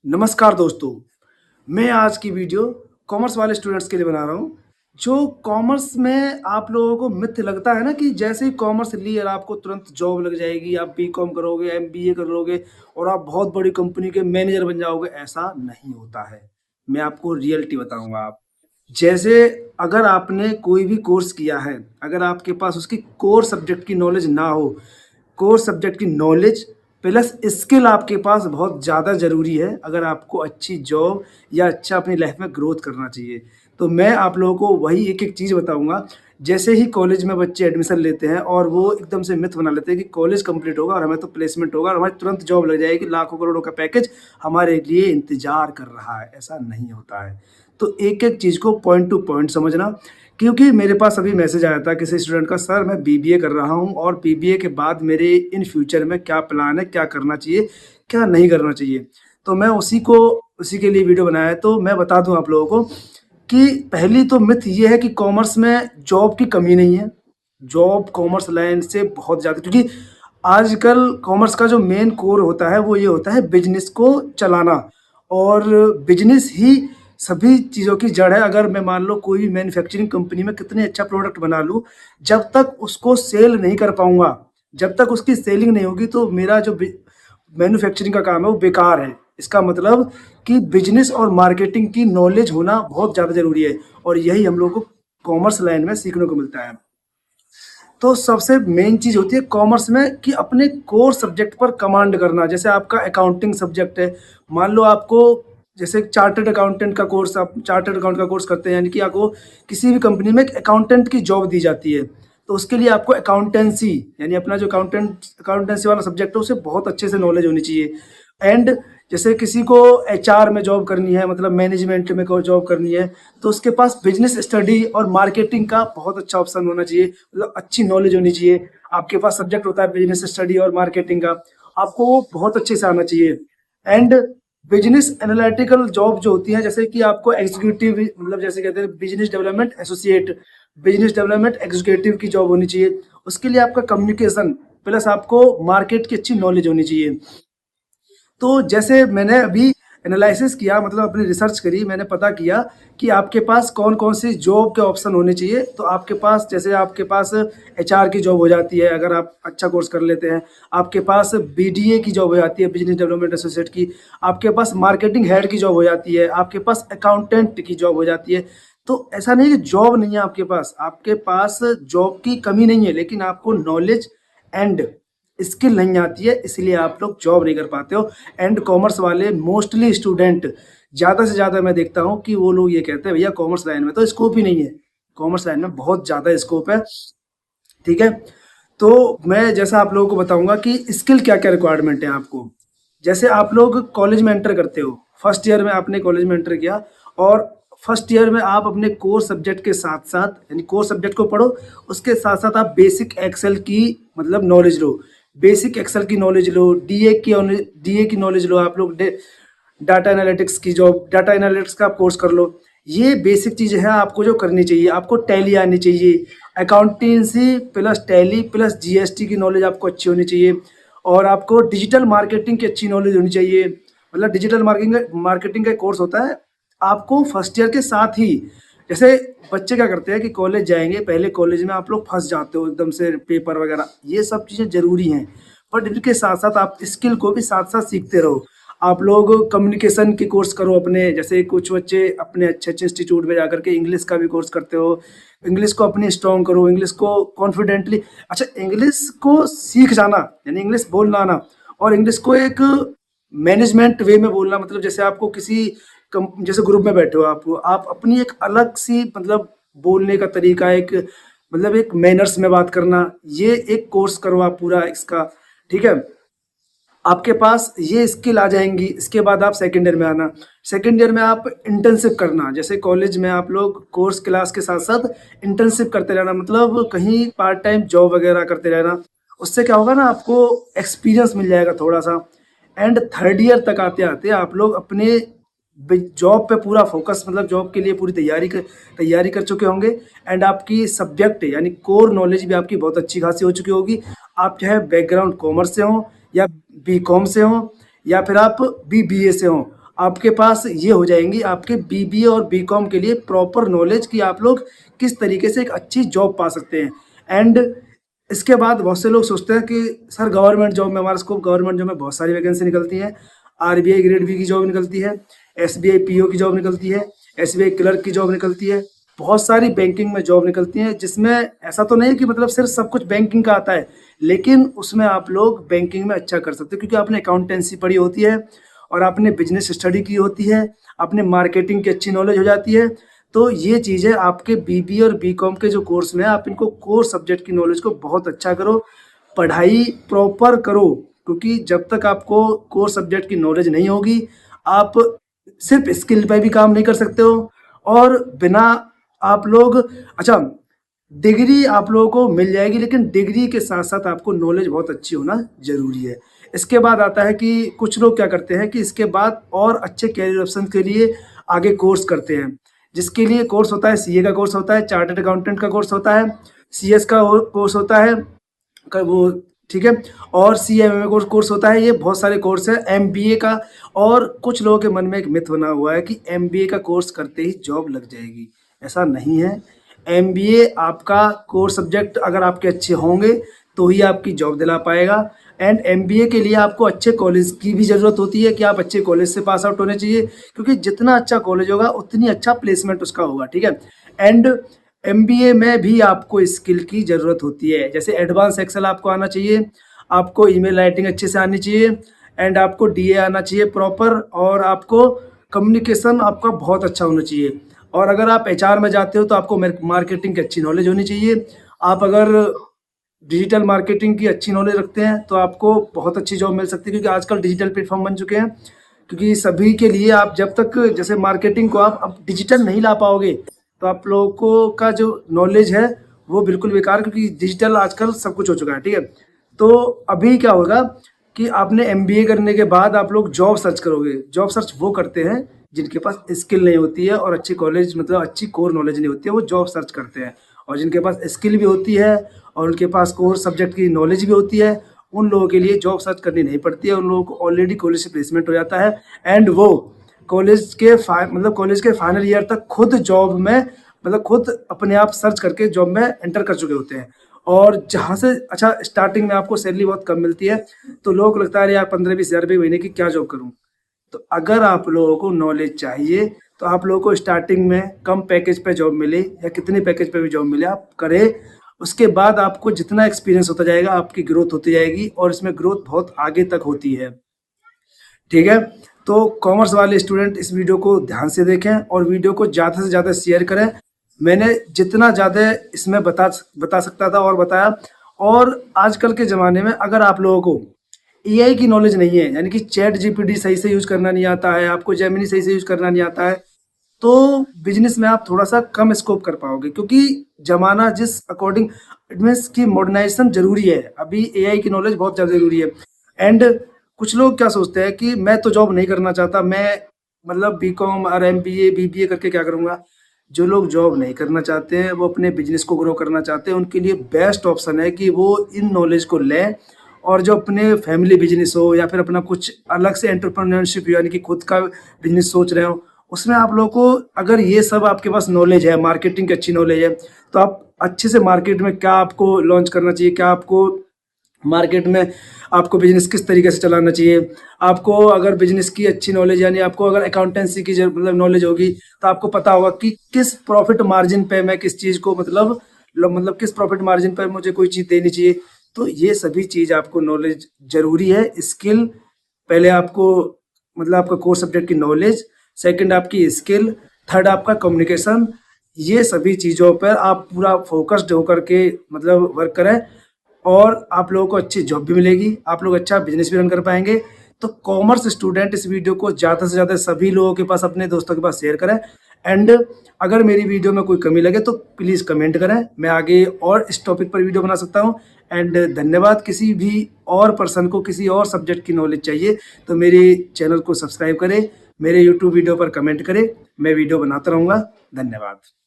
नमस्कार दोस्तों, मैं आज की वीडियो कॉमर्स वाले स्टूडेंट्स के लिए बना रहा हूँ। जो कॉमर्स में आप लोगों को मिथ लगता है ना कि जैसे ही कॉमर्स लिए आपको तुरंत जॉब लग जाएगी, आप बीकॉम करोगे, एमबीए कर लोगे और आप बहुत बड़ी कंपनी के मैनेजर बन जाओगे, ऐसा नहीं होता है। मैं आपको रियलिटी बताऊँगा आप। जैसे अगर आपने कोई भी कोर्स किया है, अगर आपके पास उसकी कोर सब्जेक्ट की नॉलेज ना हो, कोर सब्जेक्ट की नॉलेज प्लस स्किल आपके पास बहुत ज़्यादा ज़रूरी है, अगर आपको अच्छी जॉब या अच्छा अपनी लाइफ में ग्रोथ करना चाहिए। तो मैं आप लोगों को वही एक-एक चीज़ बताऊँगा। जैसे ही कॉलेज में बच्चे एडमिशन लेते हैं और वो एकदम से मिथ बना लेते हैं कि कॉलेज कंप्लीट होगा और हमें तो प्लेसमेंट होगा और हमारी तुरंत जॉब लग जाएगी, लाखों करोड़ों का पैकेज हमारे लिए इंतज़ार कर रहा है, ऐसा नहीं होता है। तो एक-एक चीज़ को पॉइंट टू पॉइंट समझना, क्योंकि मेरे पास अभी मैसेज आया था किसी स्टूडेंट का, सर मैं बीबीए कर रहा हूँ और बीबीए के बाद मेरे इन फ्यूचर में क्या प्लान है, क्या करना चाहिए, क्या नहीं करना चाहिए। तो मैं उसी के लिए वीडियो बनाया है। तो मैं बता दूँ आप लोगों को कि पहली तो मिथ ये है कि कॉमर्स में जॉब की कमी नहीं है। जॉब कॉमर्स लाइन से बहुत ज़्यादा, क्योंकि आजकल कॉमर्स का जो मेन कोर होता है वो ये होता है बिज़नेस को चलाना, और बिज़नेस ही सभी चीज़ों की जड़ है। अगर मैं मान लो कोई भी मैन्युफैक्चरिंग कंपनी में कितने अच्छा प्रोडक्ट बना लूँ, जब तक उसको सेल नहीं कर पाऊँगा, जब तक उसकी सेलिंग नहीं होगी तो मेरा जो मैन्युफैक्चरिंग का काम है वो बेकार है। इसका मतलब कि बिज़नेस और मार्केटिंग की नॉलेज होना बहुत ज़्यादा ज़रूरी है, और यही हम लोगों को कॉमर्स लाइन में सीखने को मिलता है। तो सबसे मेन चीज़ होती है कॉमर्स में कि अपने कोर सब्जेक्ट पर कमांड करना। जैसे आपका अकाउंटिंग सब्जेक्ट है, मान लो आपको जैसे चार्टर्ड अकाउंटेंट का कोर्स, आप चार्टर्ड अकाउंट का कोर्स करते हैं, यानी कि आपको किसी भी कंपनी में एक अकाउंटेंट की जॉब दी जाती है। तो उसके लिए आपको अकाउंटेंसी, यानी अपना जो अकाउंटेंसी वाला सब्जेक्ट है उसे बहुत अच्छे से नॉलेज होनी चाहिए। एंड जैसे किसी को एचआर में जॉब करनी है, मतलब मैनेजमेंट में को जॉब करनी है, तो उसके पास बिजनेस स्टडी और मार्केटिंग का बहुत अच्छा ऑप्शन होना चाहिए, मतलब अच्छी नॉलेज होनी चाहिए। आपके पास सब्जेक्ट होता है बिजनेस स्टडी और मार्केटिंग का, आपको वो बहुत अच्छे से आना चाहिए। एंड बिजनेस एनालिटिकल जॉब जो होती है, जैसे कि आपको एग्जीक्यूटिव, मतलब जैसे कहते हैं business development associate, business development executive की जॉब होनी चाहिए। उसके लिए आपका कम्युनिकेशन प्लस आपको मार्केट की अच्छी नॉलेज होनी चाहिए। तो जैसे मैंने अभी एनालिसिस किया, मतलब अपनी रिसर्च करी, मैंने पता किया कि आपके पास कौन-कौन सी जॉब के ऑप्शन होने चाहिए। तो आपके पास, जैसे आपके पास एचआर की जॉब हो जाती है अगर आप अच्छा कोर्स कर लेते हैं। आपके पास बीडीए की जॉब हो जाती है, बिज़नेस डेवलपमेंट एसोसिएट की। आपके पास मार्केटिंग हेड की जॉब हो जाती है। आपके पास अकाउंटेंट की जॉब हो जाती है। तो ऐसा नहीं है कि जॉब नहीं है आपके पास जॉब की कमी नहीं है, लेकिन आपको नॉलेज एंड स्किल नहीं आती है, इसलिए आप लोग जॉब नहीं कर पाते हो। एंड कॉमर्स वाले मोस्टली स्टूडेंट, ज़्यादा से ज़्यादा मैं देखता हूँ कि वो लोग ये कहते हैं भैया कॉमर्स लाइन में तो स्कोप ही नहीं है। कॉमर्स लाइन में बहुत ज़्यादा स्कोप है, ठीक है? तो मैं जैसा आप लोगों को बताऊँगा कि स्किल क्या-क्या रिक्वायरमेंट है आपको। जैसे आप लोग कॉलेज में एंटर करते हो, फर्स्ट ईयर में आपने कॉलेज में एंटर किया, और फर्स्ट ईयर में आप अपने कोर सब्जेक्ट के साथ-साथ, यानी कोर सब्जेक्ट को पढ़ो, उसके साथ-साथ आप बेसिक एक्सेल की मतलब नॉलेज लो। बेसिक एक्सेल की नॉलेज लो, डीए की नॉलेज लो, आप लोग डाटा एनालिटिक्स की जॉब, डाटा एनालिटिक्स का आप कोर्स कर लो। ये बेसिक चीज़ें हैं आपको जो करनी चाहिए। आपको टैली आनी चाहिए, accountancy plus tally plus GST की नॉलेज आपको अच्छी होनी चाहिए, और आपको डिजिटल मार्केटिंग की अच्छी नॉलेज होनी चाहिए। मतलब डिजिटल मार्केटिंग का कोर्स होता है आपको फर्स्ट ईयर के साथ ही। जैसे बच्चे क्या करते हैं कि कॉलेज जाएँगे, पहले कॉलेज में आप लोग फँस जाते हो एकदम से, पेपर वगैरह, ये सब चीज़ें ज़रूरी हैं। बट इनके साथ-साथ आप स्किल को भी साथ-साथ सीखते रहो। आप लोग कम्युनिकेशन के कोर्स करो अपने, जैसे कुछ बच्चे अपने अच्छे-अच्छे इंस्टीट्यूट में जाकर के इंग्लिश का भी कोर्स करते हो। इंग्लिश को अपनी स्ट्रॉन्ग करो, इंग्लिश को कॉन्फिडेंटली, अच्छा इंग्लिश को सीख जाना, यानी इंग्लिश बोलना आना, और इंग्लिश को एक मैनेजमेंट वे में बोलना, मतलब जैसे आपको किसी जैसे ग्रुप में बैठे हो आप अपनी एक अलग सी, मतलब बोलने का तरीका, एक मतलब एक मैनर्स में बात करना, ये एक कोर्स करो आप पूरा इसका, ठीक है? आपके पास ये स्किल आ जाएँगी, इसके बाद आप सेकंड ईयर में आना। सेकंड ईयर में आप इंटर्नशिप करना, जैसे कॉलेज में आप लोग कोर्स क्लास के साथ-साथ इंटर्नशिप करते रहना, मतलब कहीं पार्ट टाइम जॉब वगैरह करते रहना। उससे क्या होगा ना, आपको एक्सपीरियंस मिल जाएगा थोड़ा-सा। एंड थर्ड ईयर तक आते-आते आप लोग अपने जॉब पे पूरा फोकस, मतलब जॉब के लिए पूरी तैयारी कर चुके होंगे, एंड आपकी सब्जेक्ट यानी कोर नॉलेज भी आपकी बहुत अच्छी खासी हो चुकी होगी। आप चाहे बैकग्राउंड कॉमर्स से हो, या बीकॉम से हो, या फिर आप बीबीए से हो, आपके पास ये हो जाएंगी आपके बीबीए और बीकॉम के लिए प्रॉपर नॉलेज कि आप लोग किस तरीके से एक अच्छी जॉब पा सकते हैं। एंड इसके बाद बहुत से लोग सोचते हैं कि सर गवर्नमेंट जॉब में, हमारा स्कोप गवर्नमेंट जॉब में बहुत सारी वैकेंसी निकलती है, आरबीआई ग्रेड बी की जॉब निकलती है, एसबीआई पीओ की जॉब निकलती है, एसबीआई क्लर्क की जॉब निकलती है, बहुत सारी बैंकिंग में जॉब निकलती है, जिसमें ऐसा तो नहीं है कि मतलब सिर्फ सब कुछ बैंकिंग का आता है, लेकिन उसमें आप लोग बैंकिंग में अच्छा कर सकते हो क्योंकि आपने अकाउंटेंसी पढ़ी होती है और आपने बिजनेस स्टडी की होती है, आपने मार्केटिंग की अच्छी नॉलेज हो जाती है। तो ये चीज़ें आपके बीबीए और बीकॉम के जो कोर्स में है, आप इनको कोर सब्जेक्ट की नॉलेज को बहुत अच्छा करो, पढ़ाई प्रॉपर करो, क्योंकि जब तक आपको कोर सब्जेक्ट की नॉलेज नहीं होगी, आप सिर्फ स्किल पे भी काम नहीं कर सकते हो। और बिना आप लोग, अच्छा, डिग्री आप लोगों को मिल जाएगी, लेकिन डिग्री के साथ साथ आपको नॉलेज बहुत अच्छी होना ज़रूरी है। इसके बाद आता है कि कुछ लोग क्या करते हैं कि इसके बाद और अच्छे कैरियर ऑप्शन के लिए आगे कोर्स करते हैं, जिसके लिए कोर्स होता है, सीए का कोर्स होता है, चार्टर्ड अकाउंटेंट का कोर्स होता है, सीएस का कोर्स होता है, वो ठीक है, और सीएमए कोर्स होता है। ये बहुत सारे कोर्स है एमबीए का। और कुछ लोगों के मन में एक मिथ बना हुआ है कि एमबीए का कोर्स करते ही जॉब लग जाएगी, ऐसा नहीं है। एमबीए आपका कोर सब्जेक्ट अगर आपके अच्छे होंगे तो ही आपकी जॉब दिला पाएगा। एंड एमबीए के लिए आपको अच्छे कॉलेज की भी ज़रूरत होती है कि आप अच्छे कॉलेज से पास आउट होने चाहिए, क्योंकि जितना अच्छा कॉलेज होगा उतनी अच्छा प्लेसमेंट उसका होगा, ठीक है। एंड एमबीए में भी आपको स्किल की ज़रूरत होती है, जैसे एडवांस एक्सेल आपको आना चाहिए, आपको ईमेल राइटिंग अच्छे से आनी चाहिए, एंड आपको डीए आना चाहिए प्रॉपर, और आपको कम्युनिकेशन आपका बहुत अच्छा होना चाहिए। और अगर आप एचआर में जाते हो तो आपको मार्केटिंग की अच्छी नॉलेज होनी चाहिए। आप अगर डिजिटल मार्केटिंग की अच्छी नॉलेज रखते हैं तो आपको बहुत अच्छी जॉब मिल सकती है, क्योंकि आजकल डिजिटल प्लेटफॉर्म बन चुके हैं। क्योंकि सभी के लिए आप जब तक जैसे मार्केटिंग को आप अब डिजिटल नहीं ला पाओगे तो आप लोगों को का जो नॉलेज है वो बिल्कुल बेकार, क्योंकि डिजिटल आजकल सब कुछ हो चुका है, ठीक है। तो अभी क्या होगा कि आपने एमबीए करने के बाद आप लोग जॉब सर्च करोगे। जॉब सर्च वो करते हैं जिनके पास स्किल नहीं होती है और अच्छी कॉलेज मतलब अच्छी कोर नॉलेज नहीं होती है, वो जॉब सर्च करते हैं। और जिनके पास स्किल भी होती है और उनके पास कोर सब्जेक्ट की नॉलेज भी होती है, उन लोगों के लिए जॉब सर्च करनी नहीं पड़ती है, उन लोगों को ऑलरेडी कॉलेज से प्लेसमेंट हो जाता है। एंड वो कॉलेज के कॉलेज के फाइनल ईयर तक खुद जॉब में खुद अपने आप सर्च करके जॉब में एंटर कर चुके होते हैं। और जहाँ से अच्छा स्टार्टिंग में आपको सैलरी बहुत कम मिलती है, तो लोगों को लगता है यार 15-20 हज़ार रुपये महीने की क्या जॉब करूँ। तो अगर आप लोगों को नॉलेज चाहिए तो आप लोगों को स्टार्टिंग में कम पैकेज पे जॉब मिले या कितने पैकेज पे भी जॉब मिले आप करें। उसके बाद आपको जितना एक्सपीरियंस होता जाएगा आपकी ग्रोथ होती जाएगी, और इसमें ग्रोथ बहुत आगे तक होती है, ठीक है। तो कॉमर्स वाले स्टूडेंट इस वीडियो को ध्यान से देखें और वीडियो को ज़्यादा से ज़्यादा शेयर करें। मैंने जितना ज़्यादा इसमें बता सकता था और बताया। और आजकल के ज़माने में अगर आप लोगों को एआई की नॉलेज नहीं है, यानी कि चैट जीपीटी सही से यूज़ करना नहीं आता है, आपको जेमिनी सही से यूज़ करना नहीं आता है, तो बिजनेस में आप थोड़ा सा कम स्कोप कर पाओगे, क्योंकि जमाना जिस अकॉर्डिंग मीन्स की मॉडर्नाइजेशन जरूरी है, अभी एआई की नॉलेज बहुत ज़्यादा जरूरी है। एंड कुछ लोग क्या सोचते हैं कि मैं तो जॉब नहीं करना चाहता, मैं बीकॉम और एमबीए बीबीए करके क्या करूँगा। जो लोग जॉब नहीं करना चाहते हैं, वो अपने बिजनेस को ग्रो करना चाहते हैं, उनके लिए बेस्ट ऑप्शन है कि वो इन नॉलेज को लें, और जो अपने फैमिली बिजनेस हो या फिर अपना कुछ अलग से एंटरप्रेन्योरशिप यानी कि खुद का बिजनेस सोच रहे हो, उसमें आप लोगों को अगर ये सब आपके पास नॉलेज है, मार्केटिंग की अच्छी नॉलेज है, तो आप अच्छे से मार्केट में क्या आपको लॉन्च करना चाहिए, क्या आपको मार्केट में आपको बिजनेस किस तरीके से चलाना चाहिए। आपको अगर बिजनेस की अच्छी नॉलेज यानी आपको अगर अकाउंटेंसी की नॉलेज होगी, तो आपको पता होगा कि किस प्रॉफिट मार्जिन पे मैं किस चीज़ को किस प्रॉफिट मार्जिन पर मुझे कोई चीज़ देनी चाहिए। तो ये सभी चीज़ आपको नॉलेज ज़रूरी है। स्किल पहले आपको आपका कोर सब्जेक्ट की नॉलेज, सेकंड आपकी स्किल, थर्ड आपका कम्युनिकेशन। ये सभी चीज़ों पर आप पूरा फोकस्ड होकर के वर्क करें, और आप लोगों को अच्छी जॉब भी मिलेगी, आप लोग अच्छा बिजनेस भी रन कर पाएंगे। तो कॉमर्स स्टूडेंट इस वीडियो को ज़्यादा से ज़्यादा सभी लोगों के पास, अपने दोस्तों के पास शेयर करें। एंड अगर मेरी वीडियो में कोई कमी लगे तो प्लीज़ कमेंट करें, मैं आगे और इस टॉपिक पर वीडियो बना सकता हूं। एंड धन्यवाद। किसी भी और पर्सन को किसी और सब्जेक्ट की नॉलेज चाहिए तो मेरे चैनल को सब्सक्राइब करें, मेरे यूट्यूब वीडियो पर कमेंट करें, मैं वीडियो बनाता रहूँगा। धन्यवाद।